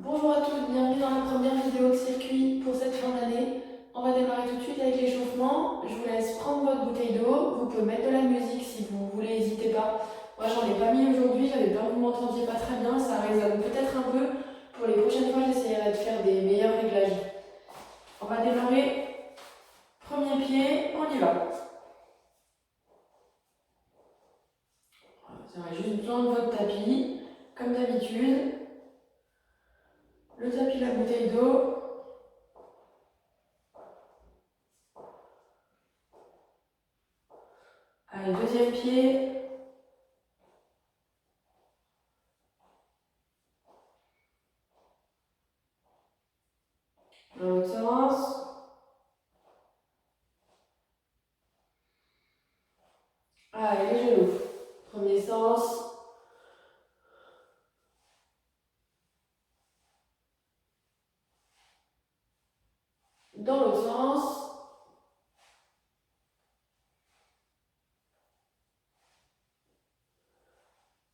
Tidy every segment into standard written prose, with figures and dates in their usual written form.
Bonjour à tous, bienvenue dans la première vidéo de circuit pour cette fin d'année. On va démarrer tout de suite avec l'échauffement. Je vous laisse prendre votre bouteille d'eau. Vous pouvez mettre de la musique si vous voulez, n'hésitez pas. Moi j'en ai pas mis aujourd'hui, j'avais peur que vous m'entendiez pas très bien, ça résonne peut-être un peu. Pour les prochaines fois, j'essaierai de faire des meilleurs réglages. On va démarrer. Premier pied, on y va. Vous aurez juste besoin de votre tapis, comme d'habitude. Le tapis, la bouteille d'eau. Allez, deuxième pied. Dans l'autre sens. Allez, les genoux. Premier sens. Dans l'autre sens.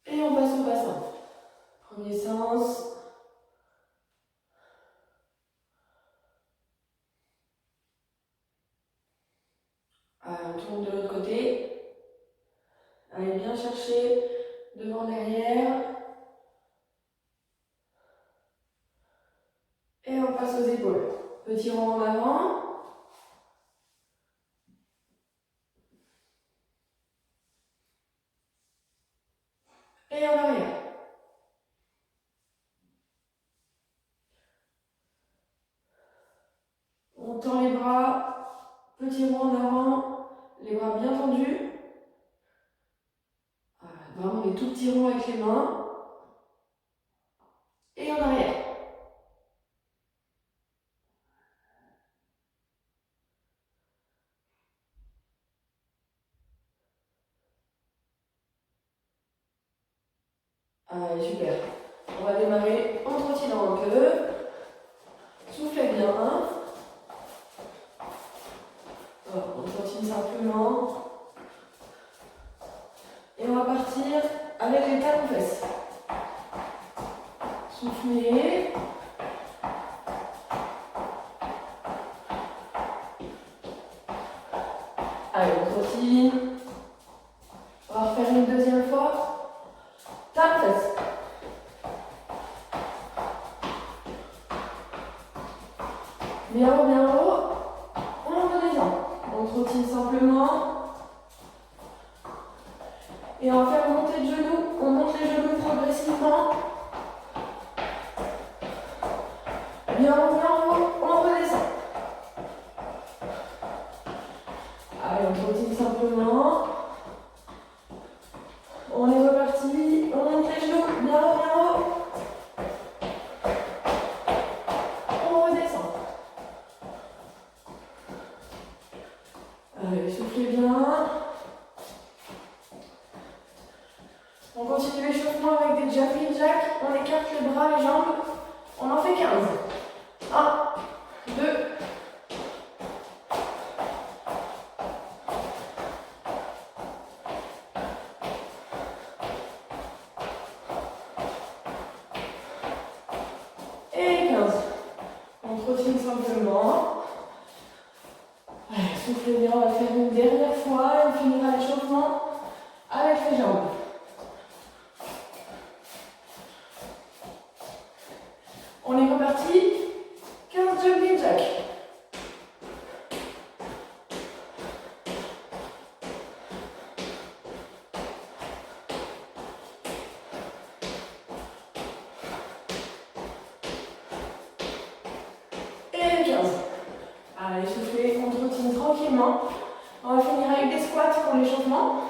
Et on passe au bassin. Premier sens. Allez, on tourne de l'autre côté. Allez bien chercher devant, derrière. Et on passe aux épaules. Petit rond en avant. Et en arrière. On tend les bras. Petit rond en avant. Les bras bien tendus. Vraiment les tout petits ronds avec les mains. Et en arrière. Allez, super. On va démarrer en trottinant un peu. Soufflez bien. On trottine simplement. Et on va partir avec les talons fesses. Soufflez. Allez, on trottine. On va refaire une deuxième fois. Talons fesses. Bien haut, bien haut. On redescend. On trottine simplement. Et on va faire une montée de genoux. On monte les genoux progressivement. Bien haut, on redescend. Allez, on trottine simplement. On est reparti. On monte les genoux. Bien haut. On redescend. Allez, soufflez bien. On continue l'échauffement avec des jumping jacks. On écarte les bras, les jambes. On en fait 15. 1, 2, 15. On trottine simplement. Allez, soufflez bien, on va faire une dernière fois et on finira l'échauffement avec les jambes. On est reparti. 15 jumping jacks. Et 15. Allez, soufflez, on trottine tranquillement. On va finir avec des squats pour l'échauffement.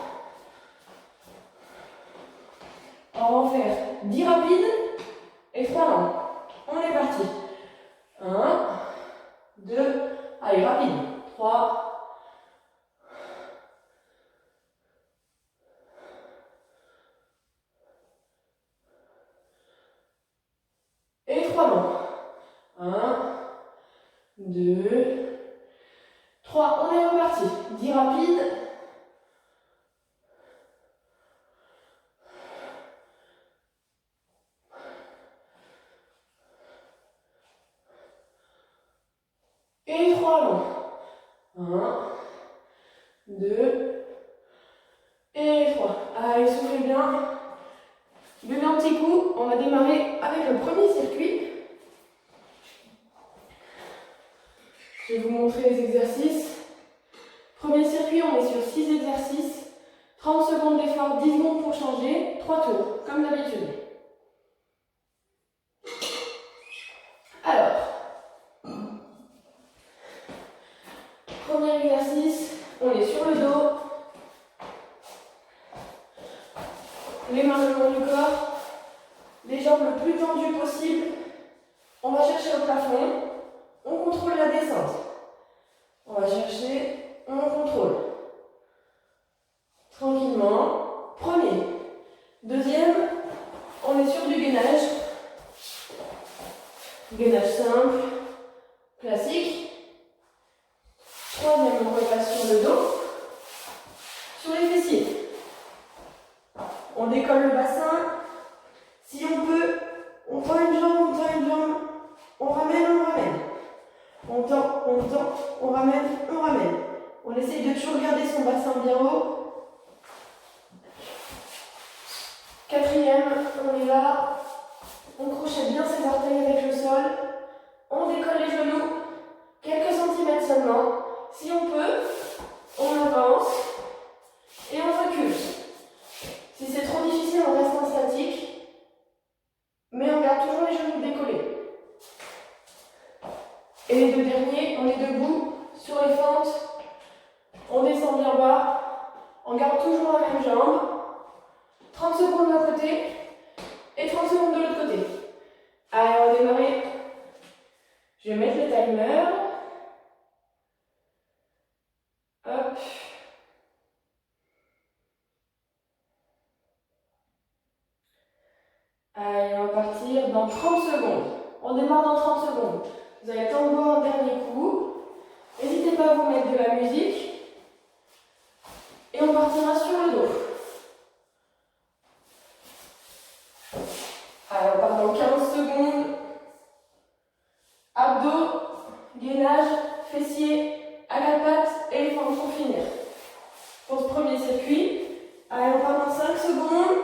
On va en faire 10 rapides et 3 longs. On est parti. 1, 2, allez, rapide. 3, et 3 longs. 1, 2, 3. On est reparti. 10 rapides. par long. 1, 2 et 3. Allez, soufflez bien. Buvez un petit coup. On va démarrer avec le premier circuit. Je vais vous montrer les exercices. Premier circuit, on est sur 6 exercices. 30 secondes d'effort, 10 secondes pour changer. 3 tours, comme d'habitude. Alors, premier exercice, on est sur le dos. Les mains le long du corps. Les jambes le plus tendues possible. On va chercher le plafond. On contrôle la descente. On va chercher, on contrôle. Tranquillement. Premier. Deuxième, on est sur du gainage. Gainage simple, classique. Troisième, on repasse sur le dos. Sur les fessiers. On décolle le bassin. Si on peut, on tend une jambe, on tend une jambe. On ramène, on ramène. On tend, on ramène, on ramène. On essaye de toujours garder son bassin bien haut. Quatrième, on est là. On crochette bien ses orteils avec le sol. On décolle les genoux. Quelques centimètres seulement. Si on peut, on avance et on recule. Si c'est trop difficile, on reste en statique. Mais on garde toujours les genoux décollés. Et les deux derniers, on est debout sur les fentes. On descend bien bas. On garde toujours la même jambe. 30 secondes d'un côté et 30 secondes de l'autre côté. Allez, on va démarrer. Je vais mettre le timer. Hop. Allez, on va partir dans 30 secondes. On démarre dans 30 secondes. Vous avez le temps de boire un dernier coup. N'hésitez pas à vous mettre de la musique. Et on partira sur le dos. Allez, on part dans 15 secondes. Abdos, gainage, fessiers, à la patte, éléphant pour finir. Pour ce premier circuit, allez, on part dans 5 secondes.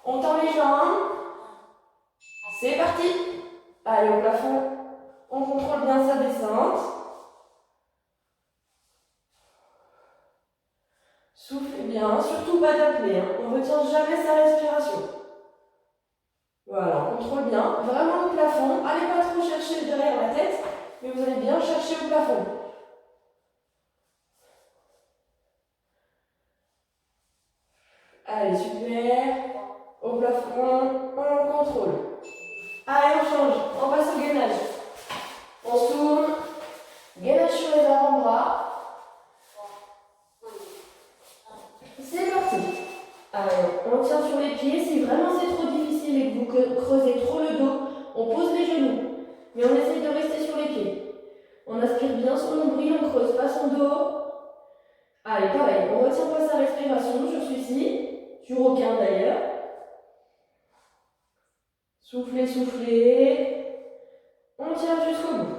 On tend les jambes. C'est parti. Allez, au plafond. On contrôle bien sa descente. Soufflez bien, surtout pas d'apnée. On ne retient jamais sa respiration. Voilà, on contrôle bien. Vraiment le plafond. Allez pas trop chercher derrière la tête, mais vous allez bien chercher au plafond. Allez, super. Au plafond, on contrôle. Allez, on change. On passe au gainage. On se tourne. Gainage sur les avant-bras. C'est parti. Allez, on tient sur les pieds. Si vraiment c'est trop difficile et que vous creusez trop le dos, on pose les genoux. Mais on essaye de rester sur les pieds. On aspire bien son nombril, on ne creuse pas son dos. Allez, pareil, on retient pas sa respiration sur celui-ci. Sur aucun d'ailleurs. Soufflez, soufflez. On tient jusqu'au bout.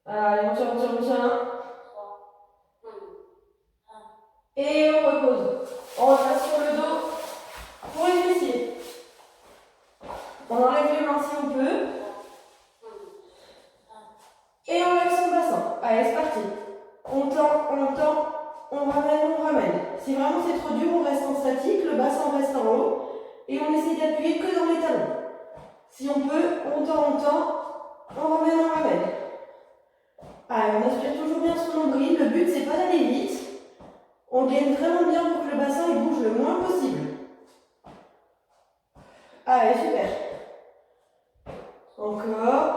Allez, on tient, on tient, on tient. Et on repose. On repasse sur le dos pour les fessiers. On enlève les mains si on peut. Et on lève son bassin. Allez, c'est parti. On tend, on ramène. Si vraiment c'est trop dur, on reste en statique, le bassin reste en haut. Et on essaie d'appuyer que dans les talons. Si on peut, on tend, on ramène. Allez, on aspire toujours bien son nombril. Le but, c'est pas d'aller vite. On gaine vraiment bien pour que le bassin il bouge le moins possible. Allez, super. Encore.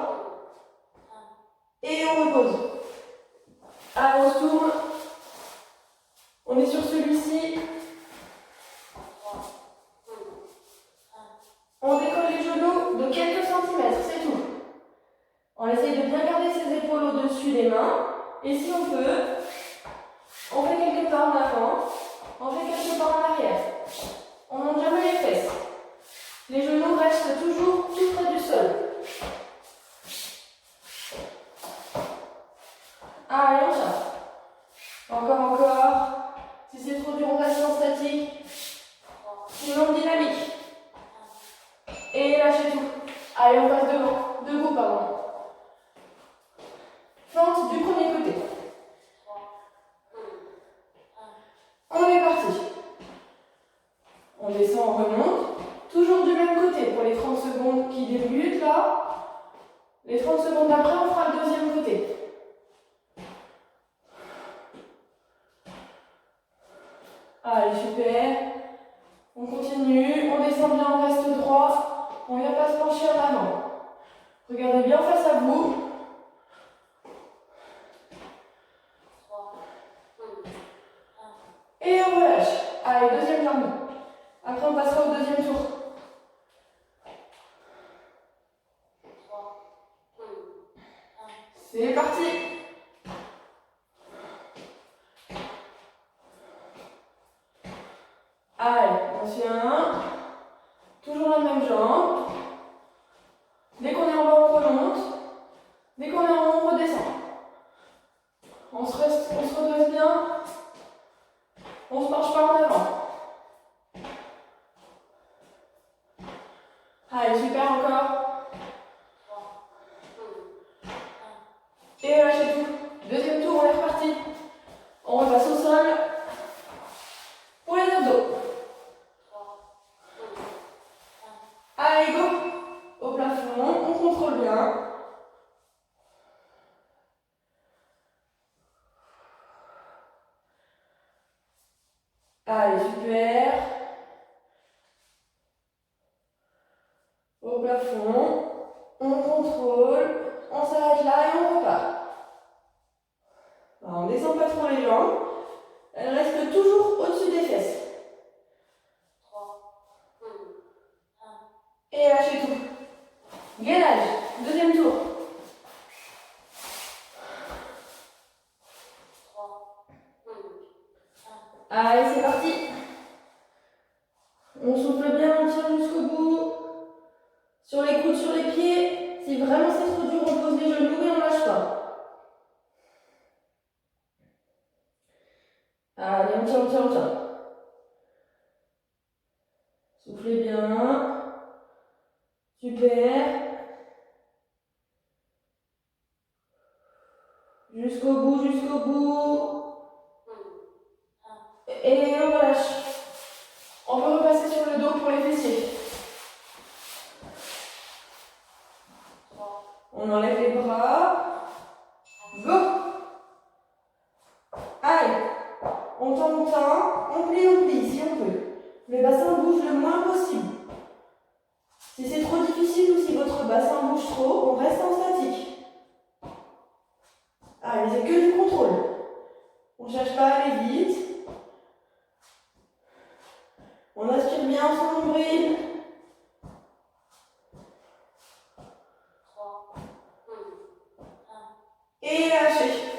Et on repose. Allez, on se tourne. On est sur celui-ci. On décolle les genoux de quelques centimètres, c'est tout. On essaye de bien garder ses épaules au-dessus des mains. Et si on peut, on fait quelques pas en avant, on fait quelques pas en arrière. On monte jamais les fesses. Les genoux restent toujours tout près du sol. Une longue dynamique. Et lâchez tout. Allez, on passe devant. Debout, pardon. Fente du premier côté. On est parti. On descend, on remonte. Toujours du même côté pour les 30 secondes qui débutent là. Les 30 secondes d'après, on fera le deuxième côté. Allez, super. On continue, on descend bien, on reste droit. On ne vient pas se pencher en avant. Regardez bien face à vous. Et on relâche. Allez, deuxième jambe. Après, on passera au deuxième tour. C'est parti. Allez, on tient. Toujours la même jambe. Dès qu'on est en bas, on remonte. Dès qu'on est en haut, on redescend. On se redresse bien. On ne se penche pas en avant. Allez, super encore. Et lâchez tout. Deuxième tour, on est reparti. On repasse au sol. Pour les abdos. Allez, go. Au plafond, on contrôle bien. Allez, super. Au plafond, on contrôle, on s'arrête là et on repart. Alors, on ne descend pas trop les jambes. Elles restent toujours au-dessus des fesses. Et lâchez tout. Gainage, deuxième tour. Allez, c'est parti. On souffle bien, on tient jusqu'au bout. Sur les coudes, sur les pieds. Si vraiment c'est trop dur, on pose les genoux et on lâche pas. Allez, on tient, on tient, on tient. Soufflez bien. Super. Jusqu'au bout, jusqu'au bout. Et on relâche. On peut repasser sur le dos pour les fessiers. On enlève les bras. Go. Allez. On tend, on plie si on peut. Le bassin bouge le moins possible. Si c'est trop difficile ou si votre bassin bouge trop, on reste en statique. Allez, c'est que du contrôle. On ne cherche pas à aller vite. On aspire bien son nombril. Et lâchez.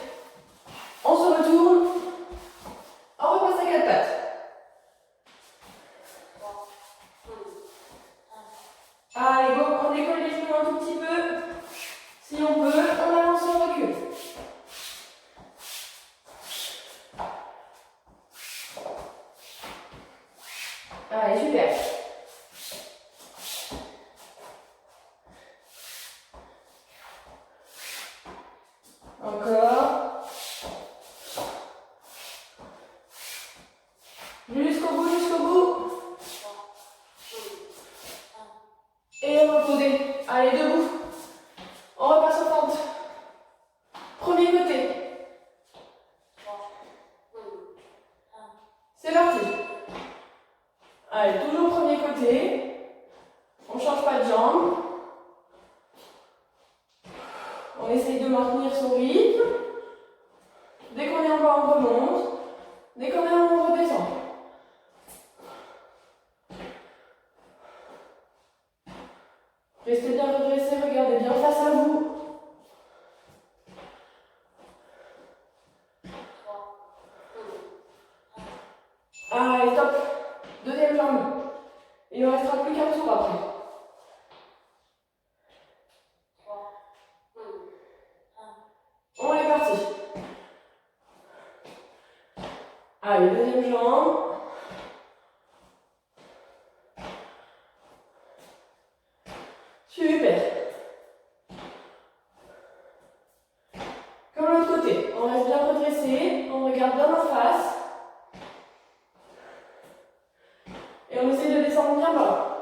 On se retourne. On repasse à quatre pattes. Allez, go, on décolle les genoux un tout petit peu. Si on peut, on avance, on recule. Allez, super. Encore. Jusqu'au bout, jusqu'au bout. Et reposez. Allez, debout. On repasse aux fentes. Premier côté. C'est parti. Allez, toujours premier côté. On ne change pas de jambe. On essaye de maintenir son rythme. Dès qu'on est en bas, on remonte. Dès qu'on est en haut, on redescend. Restez bien redressés, regardez bien face à vous. Allez, stop. Deuxième jambe. Il ne restera plus qu'un tour après. On est parti. Allez, deuxième jambe. Super. Comme l'autre côté, on reste bien redressé, on regarde bien en face. Et on essaie de descendre bien bas.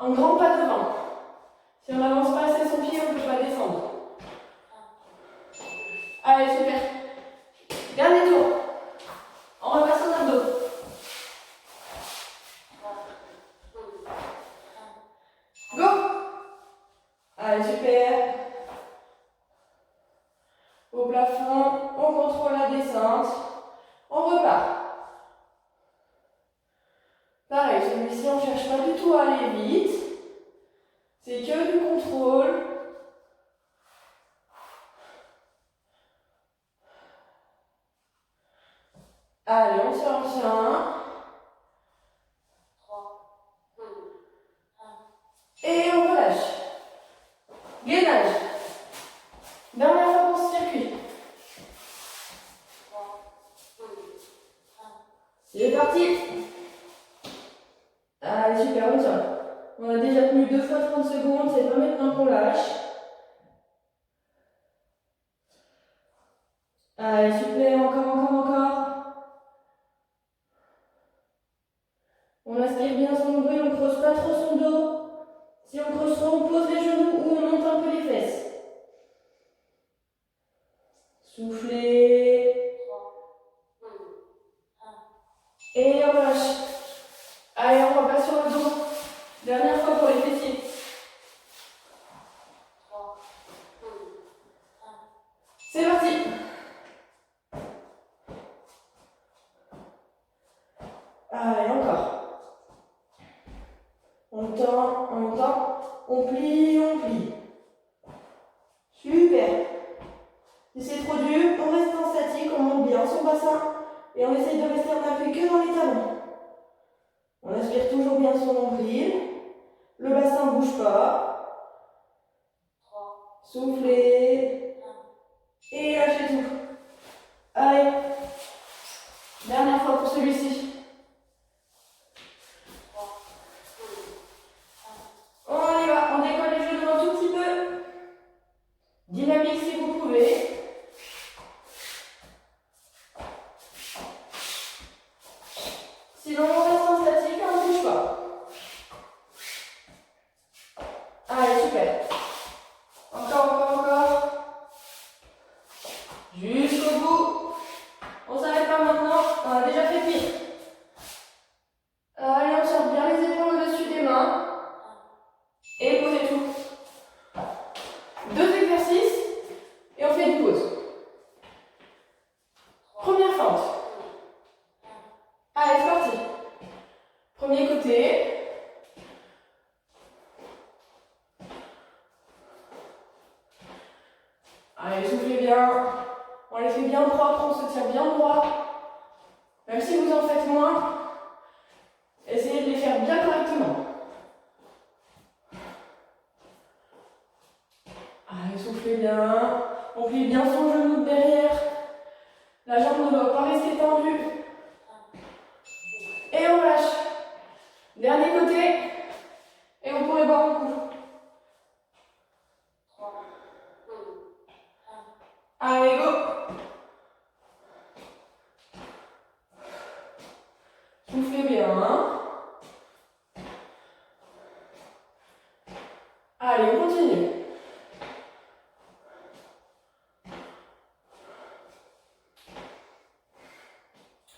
Un grand pas devant. Si on n'avance pas assez son pied, on ne peut pas descendre. Allez, super. Dernier tour. On repasse en abdos. Go! Allez, super. Au plafond, on contrôle la descente. On repart. Pareil, celui-ci, on ne cherche pas du tout à aller vite. C'est que du contrôle. Allez, on tient. Et on relâche. Gainage. Dernière fois pour ce circuit. C'est parti. Allez, super, on tient. On a déjà tenu 2 fois 30 secondes, c'est pas maintenant qu'on lâche. Allez, super, encore. On aspire bien son nombril, on ne creuse pas trop son dos. Si on creuse trop, on pose les genoux ou on monte un peu les fesses. Soufflez. Et on relâche. Allez, on repasse sur le dos. Dernière fois pour les fessiers. C'est parti. Allez, encore. On tend, on plie. Super. Si c'est trop dur, on reste en statique, on monte bien son bassin et on essaye de rester en appui que dans les talons. On aspire toujours bien son nombril. Le bassin ne bouge pas. Soufflez. Et lâchez tout. Allez. Dernière fois pour celui-ci. On y va. On décolle les genoux un tout petit peu. Dynamique si vous pouvez. Sinon, on reste en statique, on ne bouge pas. Allez, super. Encore. Jusqu'au bout. On ne s'arrête pas maintenant, on a déjà fait pire. Allez, on tire bien les épaules au-dessus des mains. Et posez tout. 2 exercices et on fait une pause. Première fente. Allez, c'est parti. Premier côté. Allez, soufflez bien. On les fait bien propres, on se tient bien droit. Même si vous en faites moins, essayez de les faire bien correctement. Allez, soufflez bien. On plie bien son genou de derrière. La jambe ne doit pas rester tendue. Et on lâche. Dernier côté. Et vous pourrez boire un coup. Allez, go. Soufflez bien. Allez, on continue.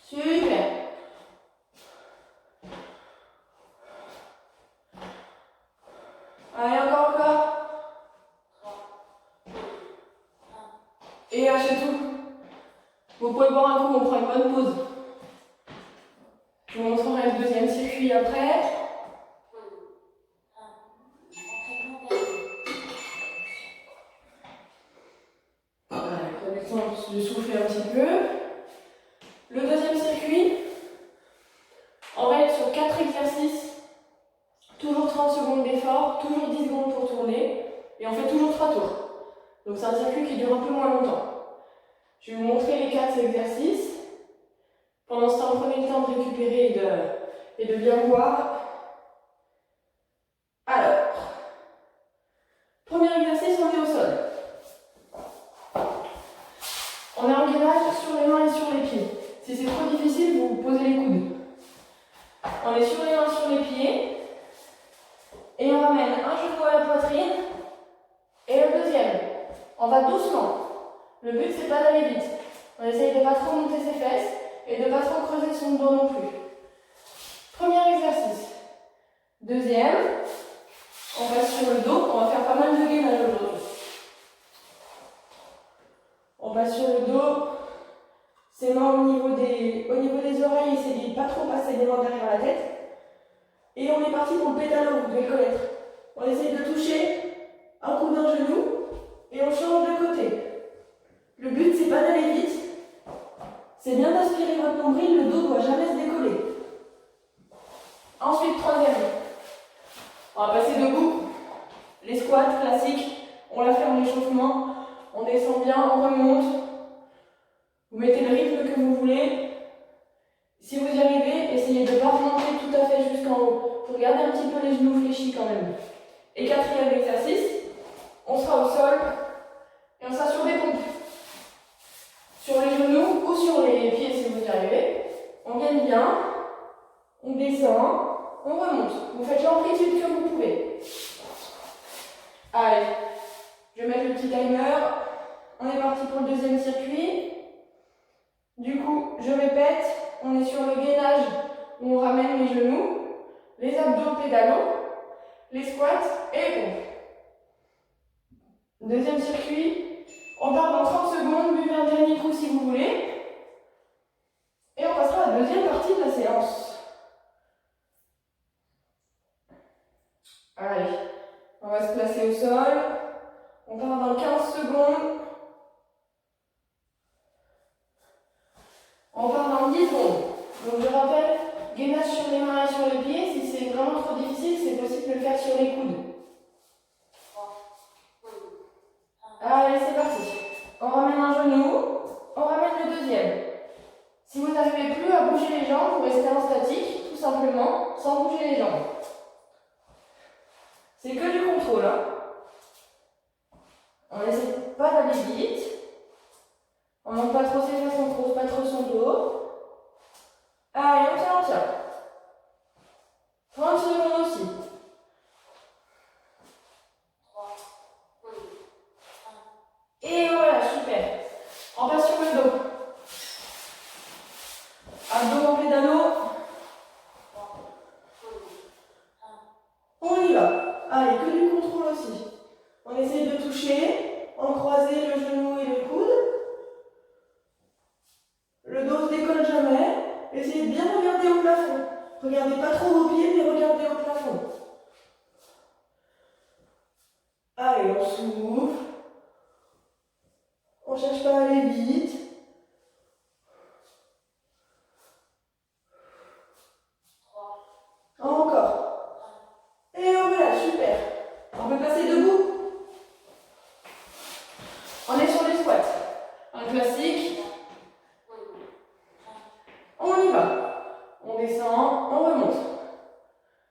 Super. Allez, encore. Et lâchez tout. Vous pouvez boire un coup, on prend une bonne pause. Je vous montrerai le deuxième circuit après. Voilà, prenez le temps de souffler un petit peu. Le deuxième circuit, on va être sur 4 exercices. Toujours 30 secondes d'effort, toujours 10 secondes pour tourner. Et on fait toujours 3 tours. Donc c'est un circuit qui dure un peu moins longtemps. Je vais vous montrer les 4 exercices. Pendant ce temps, prenez le temps de récupérer et de bien boire. Alors, Et on ramène un genou à la poitrine. Et le deuxième. On va doucement. Le but, c'est pas d'aller vite. On essaye de ne pas trop monter ses fesses et de ne pas trop creuser son dos non plus. Premier exercice. Deuxième. On passe sur le dos. On va faire pas mal de gainage aujourd'hui. On passe sur le dos. Ses mains au niveau des oreilles. Essayez de ne pas trop passer les mains derrière la tête. Et on est parti pour le pédalo, vous devez le connaître. On essaye de toucher un coup d'un genou et on change de côté. Le but, c'est pas d'aller vite. C'est bien d'aspirer votre nombril, le dos ne doit jamais se décoller. Ensuite, troisième. On va passer debout. Les squats classiques. On la fait en échauffement. On descend bien, on remonte. Vous mettez le rythme que vous voulez. Si vous y arrivez, essayez de ne pas remonter tout à fait jusqu'en haut. Il faut garder un petit peu les genoux fléchis quand même. Et quatrième exercice, on sera au sol et on sera sur des pompes. Sur les genoux ou sur les pieds si vous y arrivez. On gagne bien, on descend, on remonte. Vous faites l'amplitude que vous pouvez. Allez, je vais mettre le petit timer. On est parti pour le deuxième circuit. Du coup, je répète, on est sur le gainage où on ramène les genoux, les abdos pédalos, les squats et les pompes. Deuxième circuit, on part dans 30 secondes, buvez un dernier coup si vous voulez. Et on passera à la deuxième partie de la séance. Allez, on va se placer au sol. On part dans 15 secondes. On part dans 10 secondes. Donc je rappelle, gainage sur les mains et sur les pieds. Si c'est vraiment trop difficile, c'est possible de le faire sur les coudes. Allez, c'est parti. On ramène un genou, on ramène le deuxième. Si vous n'arrivez plus à bouger les jambes, vous restez en statique, tout simplement, sans bouger les jambes. C'est que du contrôle. Hein. On n'essaie pas d'aller vite. On ne monte pas trop ses fesses, on ne creuse pas trop son dos. Allez, on tient, on tient. 30 secondes aussi. Et voilà, super. On passe sur le dos. Abdos en pédalo. On y va. Allez, que du contrôle aussi. On essaye de toucher, en croiser le genou et le coude. Le dos ne se décolle jamais. Essayez de bien regarder au plafond. Regardez pas trop vos pieds, mais regardez au plafond. Allez, on souffle. On ne cherche pas à aller vite. Encore. Et voilà, super. On peut passer debout. On est sur les squats. Un classique. On y va. On descend, on remonte.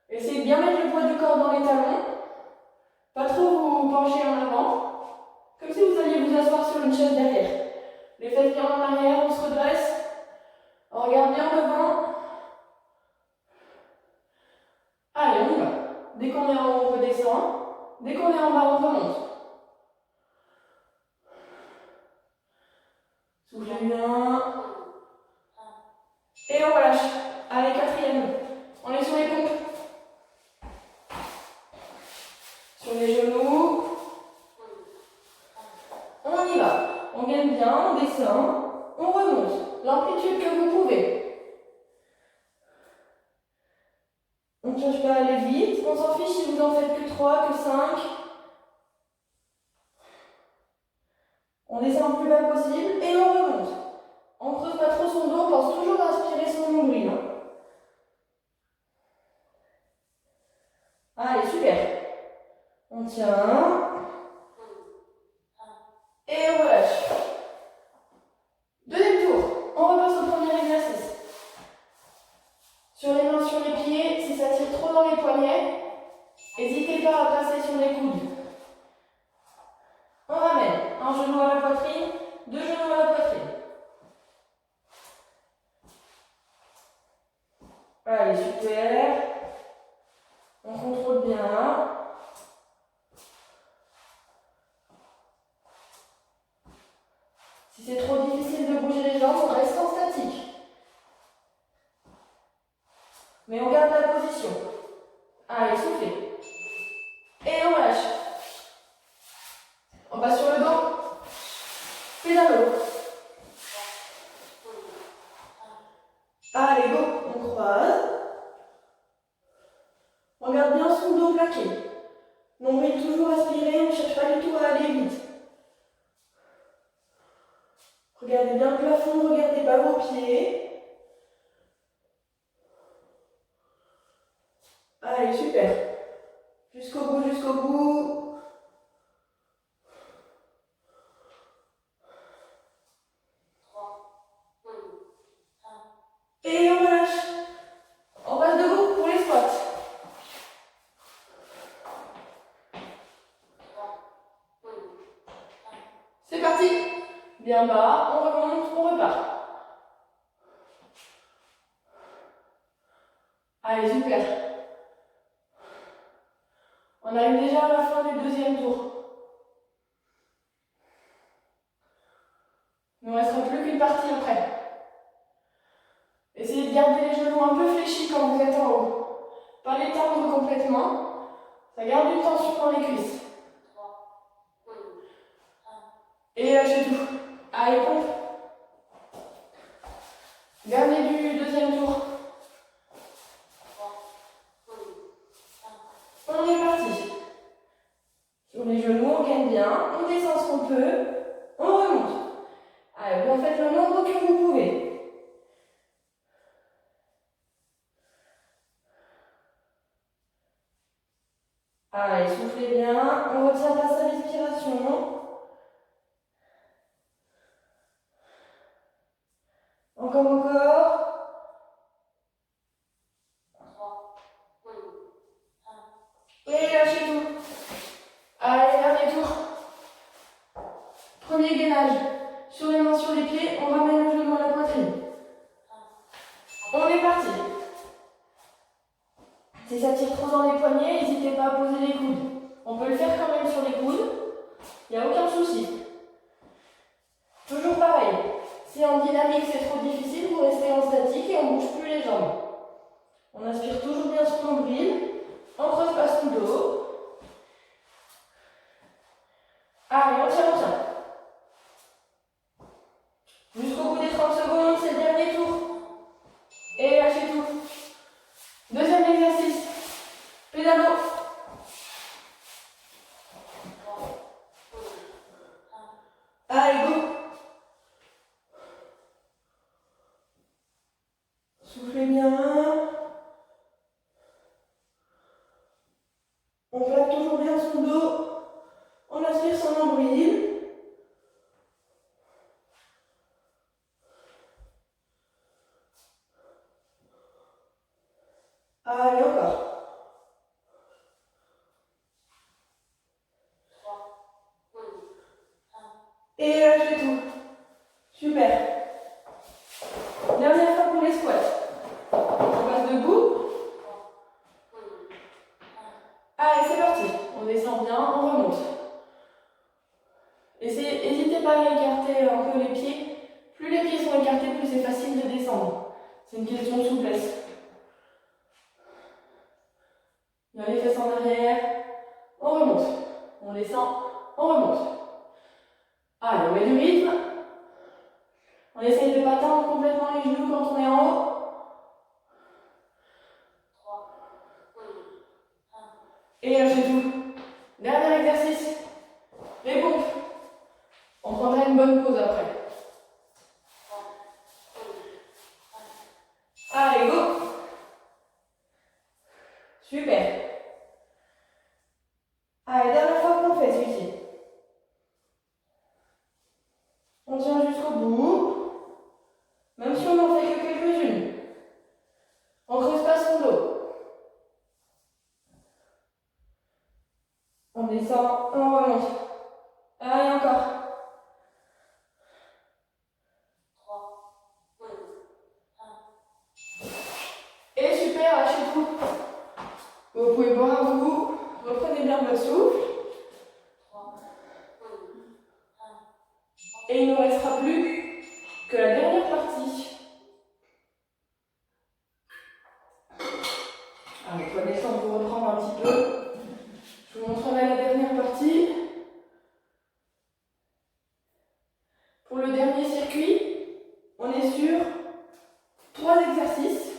Essayez de bien mettre le poids du corps dans les talons. Pas trop vous pencher en avant. Comme si vous alliez vous asseoir sur une chaise derrière. Les fesses bien en arrière, on se redresse. On regarde bien devant. Allez, on y va. Dès qu'on est en haut, on redescend. Dès qu'on est en bas, on remonte. Soufflez bien. Et on relâche. Allez, quatrième. On est sur les pompes. Sur les genoux. On y va. On gagne bien, on descend. On remonte. L'amplitude que vous pouvez. On ne cherche pas à aller vite. On s'en fiche si vous en faites que 3, que 5. On descend le plus bas possible et on remonte. On ne creuse pas trop son dos, on pense toujours à aspirer son nombril. Hein. Allez, super. On tient. Et on relâche. Deuxième tour. On repasse au premier exercice. Sur les mains, sur les pieds, si ça tire trop dans les poignets, n'hésitez pas à passer sur les coudes. On ramène un genou à la poitrine, 2 genoux à la poitrine. Allez, super. On contrôle bien. Allez, soufflez. Et on relâche. On passe sur le dos. Pédalo. Allez, go. On croise. On garde bien son dos plaqué. Nombril toujours aspiré, on ne cherche pas du tout à aller vite. Regardez bien le plafond, regardez pas vos pieds. Allez, super. Jusqu'au bout, jusqu'au bout. Et on relâche. On passe debout pour les squats. C'est parti. Bien bas, on remonte, on repart. Allez, super. On arrive déjà à la fin du deuxième tour. Il ne nous restera plus qu'une partie après. Essayez de garder les genoux un peu fléchis quand vous êtes en haut. Pas les tendre complètement. Ça garde une tension dans les cuisses. Et lâchez tout. Allez, pompe. Dernier du deuxième tour. On est parti. Sur les genoux, on gagne bien. On descend ce qu'on peut. On remonte. Allez, vous en faites le nombre que vous pouvez. Allez, soufflez bien. On retient pas sa respiration. Encore, encore. Et lâchez tout. Allez, dernier tour. Premier gainage. Sur les mains, sur les pieds, on ramène le genou à la poitrine. On est parti. Si ça tire trop dans les poignets, n'hésitez pas à poser les coudes. On peut le faire quand même sur les coudes. Il n'y a aucun souci. Toujours pareil. Si en dynamique c'est trop difficile, vous restez en statique et on ne bouge plus les jambes. On inspire toujours bien son nombril. On creuse pas son dos. Allez, on tient, on tient. Jusqu'au bout des 30 secondes, c'est le dernier tour. Et lâchez tout. Deuxième exercice. Pédalo. Allez, go. Soufflez bien. On plaque toujours bien son dos. On aspire son nombril. Allez, encore. Et lâchez tout. Super. Dernière fois pour les squats. On passe debout. Allez, c'est parti. On descend bien, on remonte. N'hésitez pas à écarter un peu les pieds. Plus les pieds sont écartés, plus c'est facile de descendre. C'est une question de souplesse. Il y a les fesses en arrière. On remonte. On descend, on remonte. Allez, on met du rythme. On essaye de ne pas tendre complètement les genoux quand on est en haut. Et lâchez tout. Dernier exercice. Les pompes. On prendra une bonne pause après. Allez, go. Super. Allez, dernière fois qu'on fait celui-ci. On tient jusqu'au bout. Même si on n'en fait que quelques-unes. On creuse pas son dos. On descend, on remonte. Allez, encore. Et super, lâchez tout. Vous pouvez boire un coup. Reprenez bien votre souffle. Et il ne nous restera plus que la dernière partie. Allez, prenez le temps de vous reprendre un un petit peu. Je vous montrerai la dernière partie. Pour le dernier circuit, on est sur 3 exercices.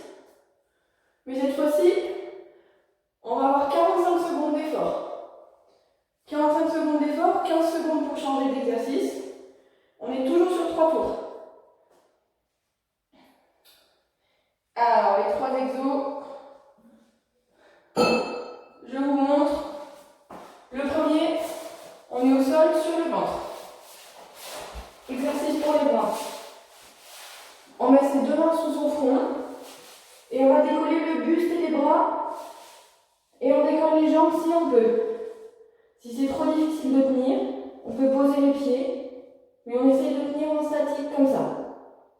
Mais cette fois-ci, on va avoir 45 secondes d'effort. 45 secondes d'effort, 15 secondes pour changer d'exercice. On est toujours sur 3 tours. Alors, les 3 exos, je vous montre. Le premier, on est au sol sur le ventre. Exercice pour les bras. On met ses 2 mains sous son front et on va décoller le buste et les bras et on décolle les jambes si on peut. Si c'est trop difficile de tenir, on peut poser les pieds, mais on essaye de tenir en statique comme ça.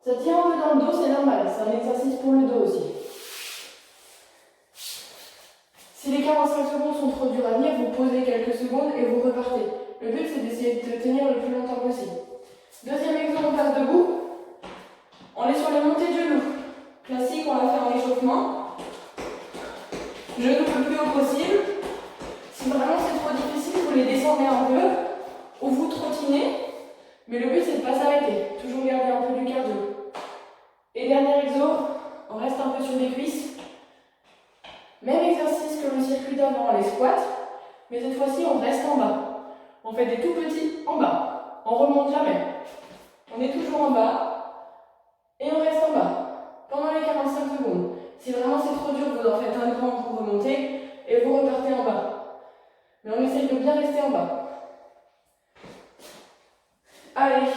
Ça tient un peu dans le dos, c'est normal, c'est un exercice pour le dos aussi. Si les 45 secondes sont trop dures à tenir, vous posez quelques secondes et vous repartez. Le but c'est d'essayer de tenir le plus longtemps possible. Deuxième exemple, on passe debout. On est sur les montées de genoux. Classique, on l'a fait en échauffement. Genoux le plus haut possible. Si vraiment c'est trop difficile, vous les descendez un peu ou vous trottinez. Mais le but c'est de ne pas s'arrêter. Toujours garder un peu du cardio. Et dernier exo, on reste un peu sur les cuisses. Même exercice que le circuit d'avant, les squats. Mais cette fois-ci, on reste en bas. On fait des tout petits en bas. On remonte jamais. On est toujours en bas. Et on reste en bas pendant les 45 secondes. Si vraiment c'est trop dur, vous en faites un grand pour remonter et vous repartez en bas. Mais on essaye de bien rester en bas. Allez,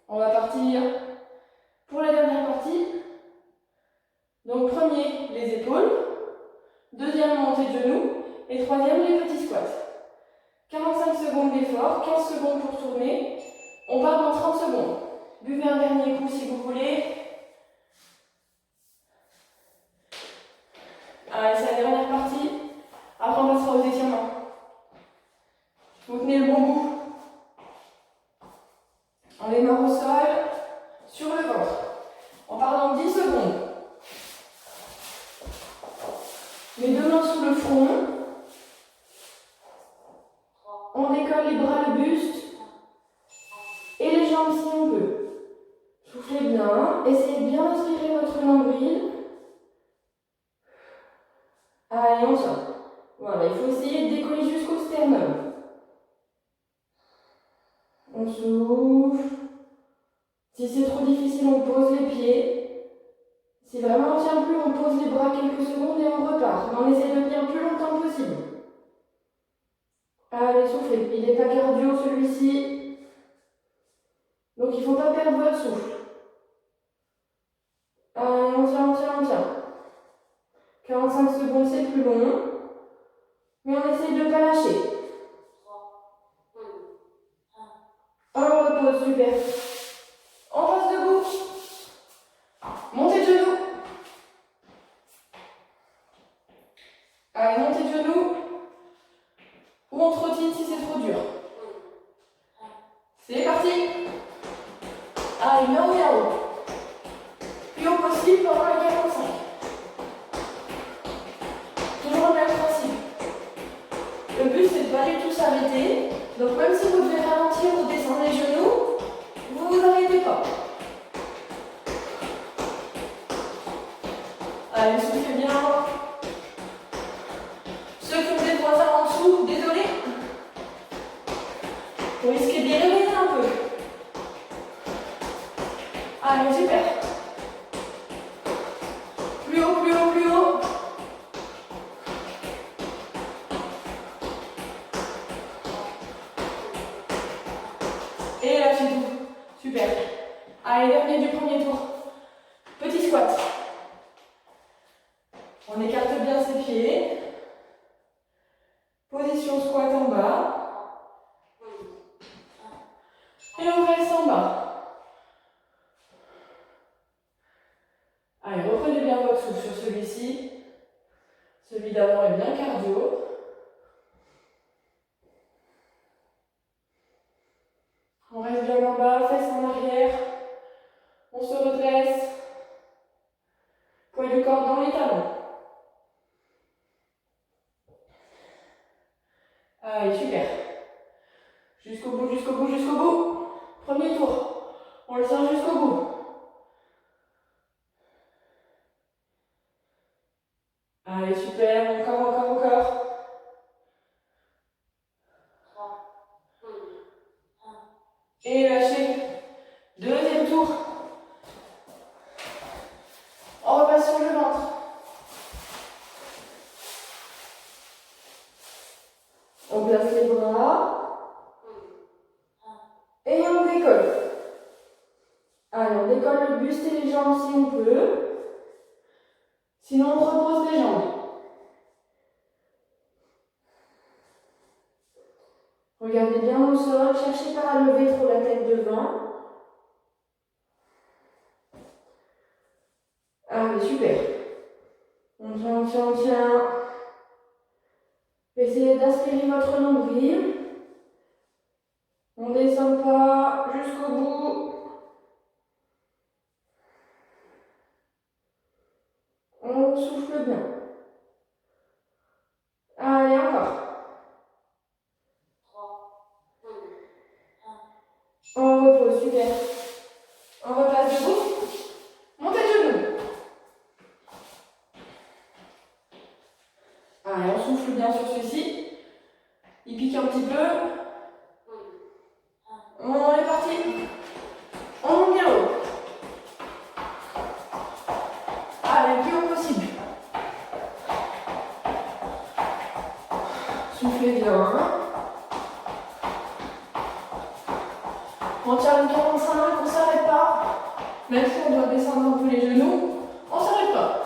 on va partir pour la dernière partie. Donc premier, les épaules. Deuxième, montée de genoux. Et troisième, les petits squats. 45 secondes d'effort, 15 secondes pour tourner. On part dans 30 secondes. Buvez un dernier coup si vous voulez. Allez, c'est la dernière partie. Après, on passera aux étirements. Vous tenez le bon bout. On démarre au sol, sur le ventre. On part dans 10 secondes. Les 2 mains sous le front. On décolle les bras, le buste. Et les jambes si on peut. Soufflez bien. Essayez de bien inspirer votre nombril. Allez, on sort. Voilà, il faut essayer de décoller jusqu'au sternum. On souffle. Si c'est trop difficile, on pose les pieds. Si vraiment on ne tient plus, on pose les bras quelques secondes et on repart. Mais on essaie de tenir le plus longtemps possible. Allez, soufflez. Il n'est pas cardio celui-ci. Donc il ne faut pas perdre votre souffle. Allez, on tient, on tient, on tient. 45 secondes, c'est plus long. Mais on essaye de ne pas lâcher. On repose, super. On passe debout. Montez de genoux. Allez, montez de genoux. Ou on trottine si c'est trop dur. C'est parti. Allez, miaou miaou. Plus haut possible pendant les 45. Toujours le même principe. Le but c'est de ne pas du tout s'arrêter. Donc même si vous devez ralentir ou descendre les genoux, vous ne vous arrêtez pas. Allez, soufflez bien. Ceux qui ont des voisins en dessous, désolé. Vous risquez de les réveiller un peu. Allez, super. Plus haut, plus haut, plus haut. Et là, c'est tout. Super. Allez, dernier du premier tour. Petit squat. On écarte bien ses pieds. Position squat en bas. Et on reste en bas. Allez, reprenez bien votre souffle sur celui-ci. Celui d'avant est bien cardio. On reste bien en bas, fesses en arrière. On se redresse. Poids du corps dans les talons. Allez, super. Jusqu'au bout, jusqu'au bout, jusqu'au bout. Premier tour. On le tient jusqu'au bout. Allez, super. Encore, encore, encore. Et lâchez. Deuxième tour. On repasse sur le ventre. On place les bras. Et on décolle. Allez, on décolle le buste et les jambes si on peut. Sinon, on repose les jambes. Regardez bien au sol. Cherchez pas à lever trop la tête devant. Allez, super. On tient, on tient, on tient. Essayez d'aspirer votre nombril. On ne descend pas jusqu'au bout. On souffle bien. Allez, encore. On repose, super. On repasse debout. Montez le genou. Allez, on souffle bien sur celui-ci. Il pique un petit peu. On est parti. On monte bien haut. Allez, le plus haut possible. Soufflez bien. On tient le 45, on ne s'arrête pas. Même si on doit descendre un peu les genoux, on ne s'arrête pas.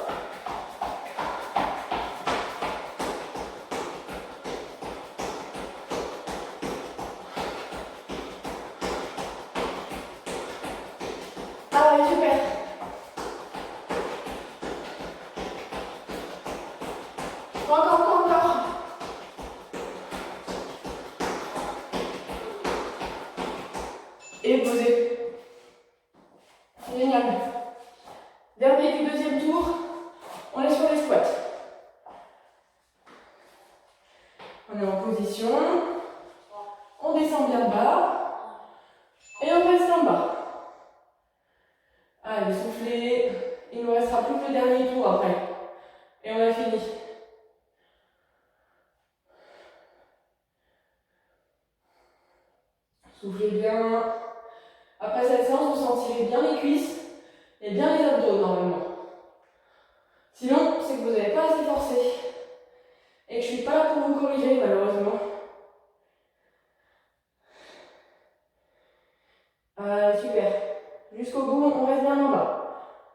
Allez, super. Encore, encore, encore. Et posez. Génial. Dernier du deuxième tour, on est sur les squats. On est en position. On descend bien bas. Et on reste en bas. Allez, soufflez. Il ne nous restera plus que le dernier tour après. Et on a fini. Soufflez bien. Après cette séance, vous sentirez bien les cuisses et bien les abdos normalement. Sinon, c'est que vous n'avez pas assez forcé. Et que je ne suis pas là pour vous corriger malheureusement. Super. Jusqu'au bout, on reste bien en bas.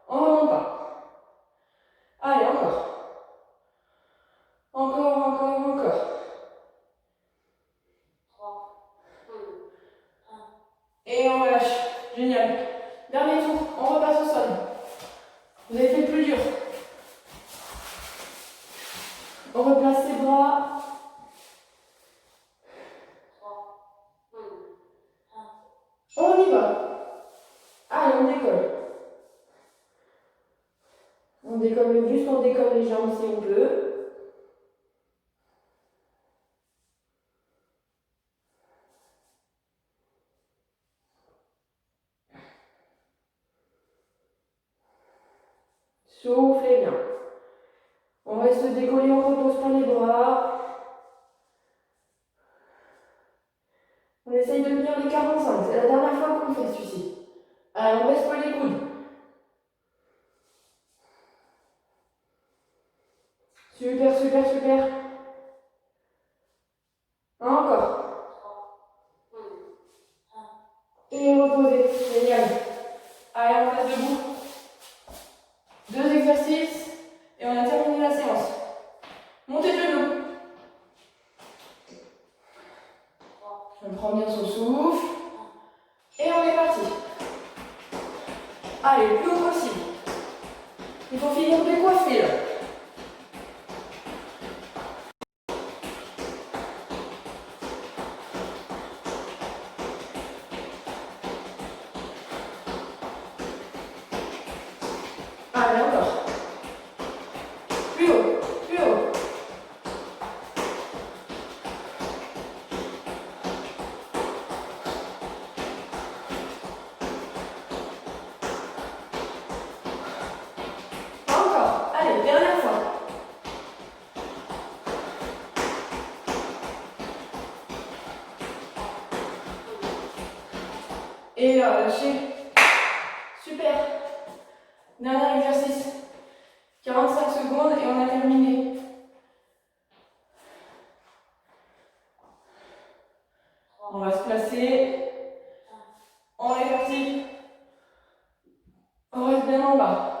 On ne remonte pas. Allez, encore. Encore, encore, encore. Et on relâche. Génial. Dernier tour, on repasse au sol. Vous avez fait le plus dur. On replace ses bras. On y va. Allez, on décolle. On décolle juste, on décolle les jambes si on peut. Soufflez bien. On reste décollé, on repose pas les bras. On essaye de tenir les 45. C'est la dernière fois qu'on fait celui-ci. Allez, on baisse pas les coudes. Super, super, super. Encore. Et reposez. Génial. Allez, on passe debout. 2 exercices. Et on a terminé la séance. Montez le genou. On prend bien son souffle. Et on est parti. Allez, le plus haut possible. Il faut finir de décoiffer là. Allez, encore. Plus haut, plus haut. Et là, lâchez. Super. Dernier exercice. 45 secondes et on a terminé. On va se placer. On est parti. On reste bien en bas.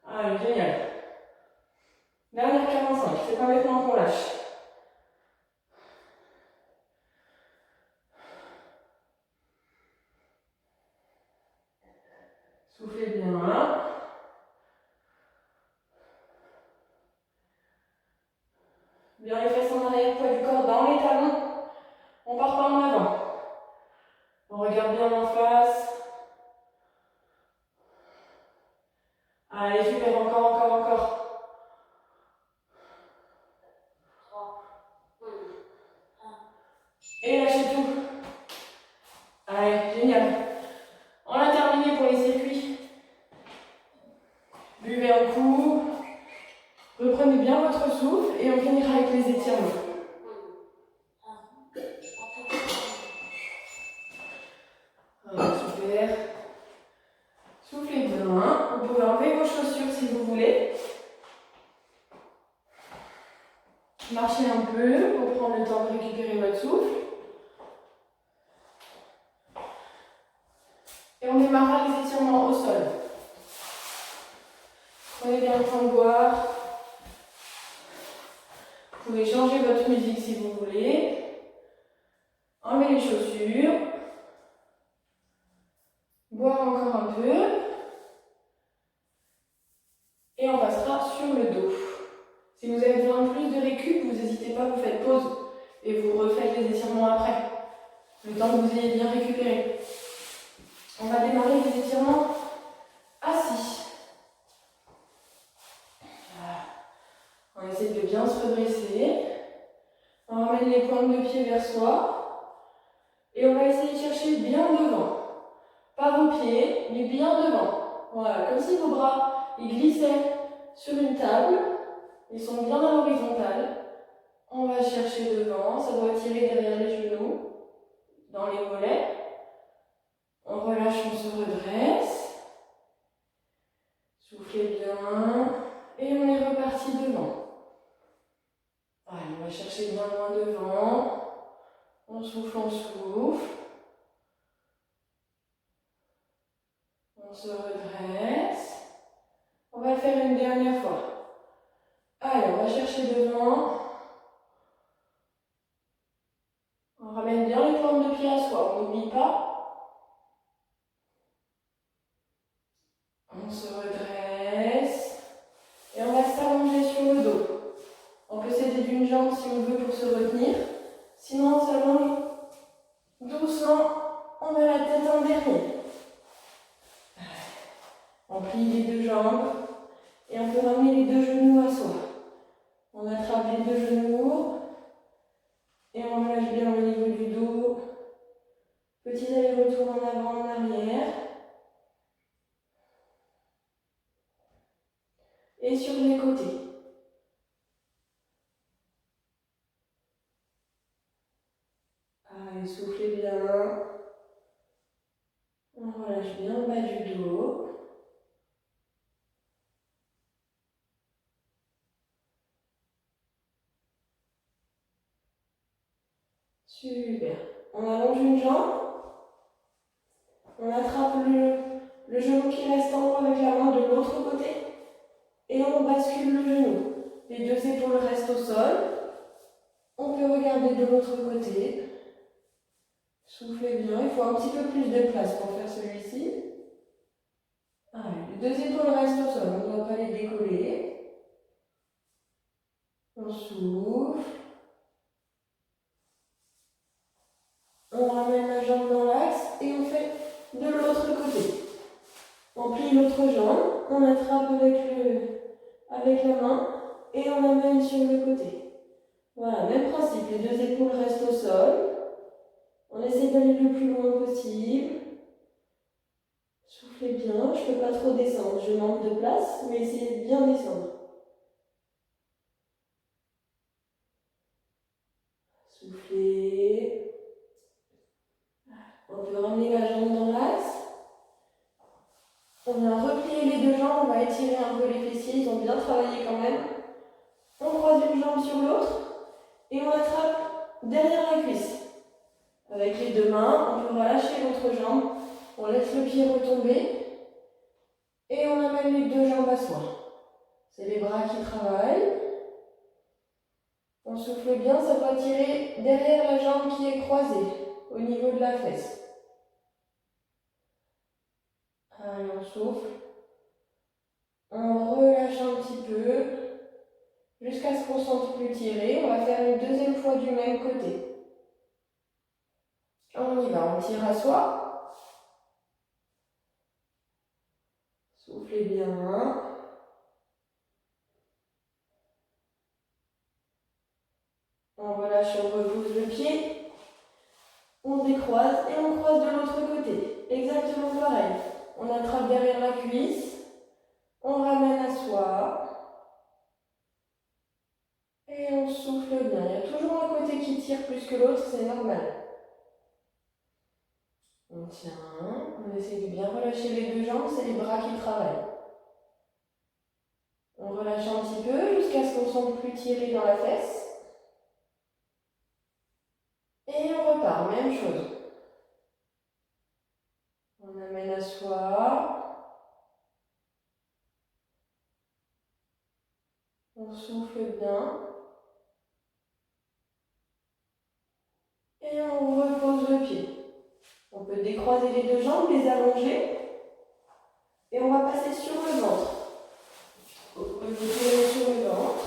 Allez, génial. Dernière 45, c'est pas maintenant qu'on lâche. Soufflez bien. Bien les fesses en arrière, poids du corps dans les talons. On part pas en avant. On regarde bien en face. Allez, super, encore. Et lâchez tout. Allez, génial. On a terminé pour les circuits. Buvez un coup. Reprenez bien votre souffle et on finira avec les étirements. Super. Soufflez bien. Vous pouvez enlever vos chaussures si vous voulez. Marchez un peu pour prendre le temps de récupérer votre souffle. Et on démarrera les étirements au sol. Prenez bien le temps de boire. Vous pouvez changer votre musique si vous voulez. Enlevez les chaussures. Boire encore un peu. Et on passera sur le dos. Si vous avez besoin de plus de récup, vous n'hésitez pas, vous faites pause. Et vous refaites les étirements après. Le temps que vous ayez bien récupéré. On va démarrer les étirements assis. On essaie de bien se redresser. On ramène les pointes de pied vers soi. Et on va essayer de chercher bien devant. Pas vos pieds, mais bien devant. Voilà, comme si vos bras ils glissaient sur une table. Ils sont bien à l'horizontale. On va chercher devant. Ça doit tirer derrière les genoux, dans les mollets. On relâche, on se redresse. Soufflez bien. Et on est reparti devant. Allez, on va chercher bien loin devant. On souffle, on souffle. On se redresse. On va le faire une dernière fois. Allez, on va chercher devant. On ramène bien les pointes de pied à soi. On n'oublie pas. On se redresse. Et on va s'allonger sur le dos. On peut s'aider d'une jambe si on veut pour se retenir. Sinon, on s'allonge doucement. On met la tête en dernier. On plie les deux jambes. Et on peut ramener les deux genoux à soi. On attrape les deux genoux. Et on relâche bien au niveau du dos. Petit aller-retour en avant, en arrière. Et sur les côtés. Allez, soufflez bien. On relâche bien le bas du dos. Super. On allonge une jambe. On attrape le genou qui reste en haut avec la main de l'autre côté. Et on bascule le genou. Les deux épaules restent au sol. On peut regarder de l'autre côté. Soufflez bien. Il faut un petit peu plus de place pour faire celui-ci. Allez, les deux épaules restent au sol. On ne doit pas les décoller. On souffle. On ramène la jambe dans l'axe et on fait de l'autre côté. On plie l'autre jambe, on attrape avec la main et on amène sur le côté. Voilà, même principe, les deux épaules restent au sol. On essaie d'aller le plus loin possible. Soufflez bien, je ne peux pas trop descendre, je manque de place, mais essayez de bien descendre. Soufflez. travailler quand même. On croise une jambe sur l'autre et on attrape derrière la cuisse. Avec les deux mains, on peut relâcher l'autre jambe. On laisse le pied retomber et on amène les deux jambes à soi. C'est les bras qui travaillent. On souffle bien, ça doit tirer derrière la jambe qui est croisée, au niveau de la fesse. Allez, on souffle. On relâche un petit peu, jusqu'à ce qu'on ne sente plus tirer. On va faire une deuxième fois du même côté. On y va, on tire à soi. Soufflez bien. On relâche, on repousse le pied. On décroise et on croise de l'autre côté. Exactement pareil. On attrape derrière la cuisse. On ramène à soi. Et on souffle bien. Il y a toujours un côté qui tire plus que l'autre, c'est normal. On tient. On essaie de bien relâcher les deux jambes, c'est les bras qui travaillent. On relâche un petit peu jusqu'à ce qu'on ne sente plus tirer dans la fesse. Et on repart, même chose. On amène à soi. On souffle bien. Et on repose le pied. On peut décroiser les deux jambes, les allonger. Et on va passer sur le ventre. Vous pouvez tirer sur le ventre.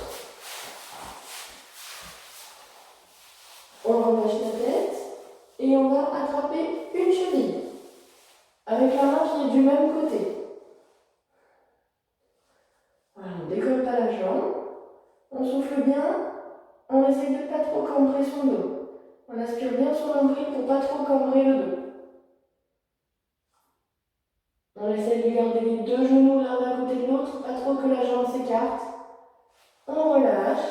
On relâche la tête. Et on va attraper une cheville. Avec la main qui est du même côté. Voilà, on ne décolle pas la jambe. On souffle bien. On essaie de ne pas trop cambrer son dos. On aspire bien sur l'ombril pour ne pas trop cambrer le dos. On essaie de garder les deux genoux l'un à côté de l'autre, pas trop que la jambe s'écarte. On relâche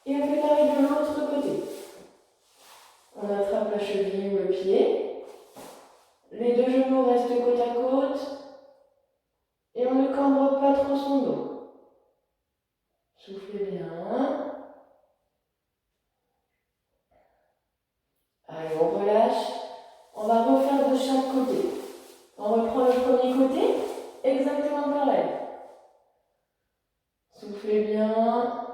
et on fait pareil de l'autre côté. On attrape la cheville ou le pied. Les deux genoux restent côte à côte et on ne cambre pas trop son dos. Soufflez bien. Allez, on relâche. On va refaire de chaque côté. On reprend le premier côté, exactement pareil. Soufflez bien.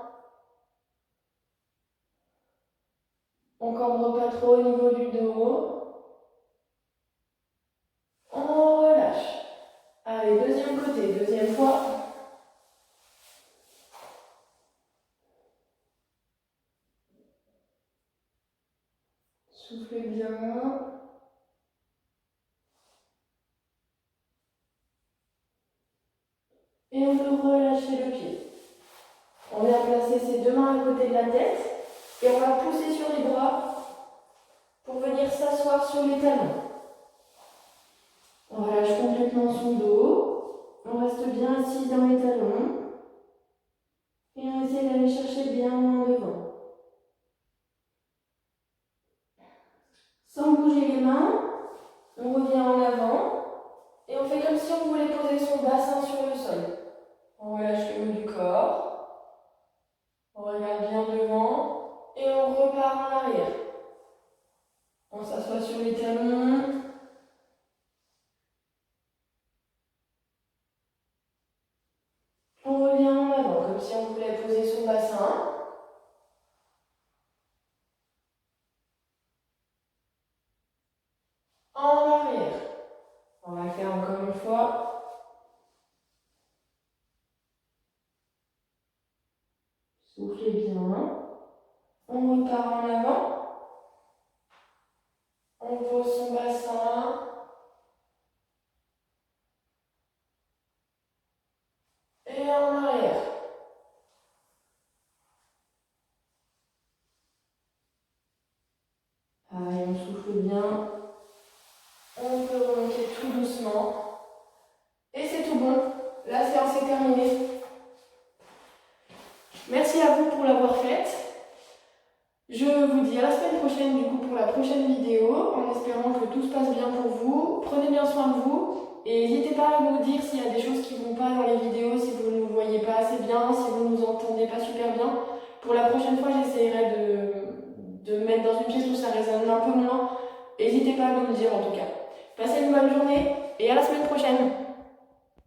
On ne cambre pas trop au niveau du dos. On relâche. Allez, deuxième côté, deuxième fois. Soufflez bien. Et on peut relâcher le pied. On vient placer ses deux mains à côté de la tête et on va pousser sur les bras pour venir s'asseoir sur les talons. On relâche complètement son dos. On reste bien assis dans les talons. Et on essaie d'aller chercher bien en devant. Sans bouger les mains, on revient en avant. Et on fait comme si on voulait poser son bassin sur le sol. On relâche le haut du corps. On regarde bien devant. Et on repart en arrière. On s'assoit sur les talons. On revient en avant, comme si on voulait poser son bassin. En arrière. On va le faire encore une fois. Soufflez bien. On repart en avant. On pose son bassin. Et en arrière. Allez, on souffle bien. On peut remonter tout doucement. Et c'est tout bon. La séance est terminée. Merci à vous pour l'avoir faite. Je vous dis à la semaine prochaine du coup pour la prochaine vidéo, en espérant que tout se passe bien pour vous. Prenez bien soin de vous et n'hésitez pas à nous dire s'il y a des choses qui ne vont pas dans les vidéos, si vous ne nous voyez pas assez bien, mettre dans une pièce où ça résonne un peu moins, n'hésitez pas à nous le dire en tout cas. Passez une bonne journée et à la semaine prochaine.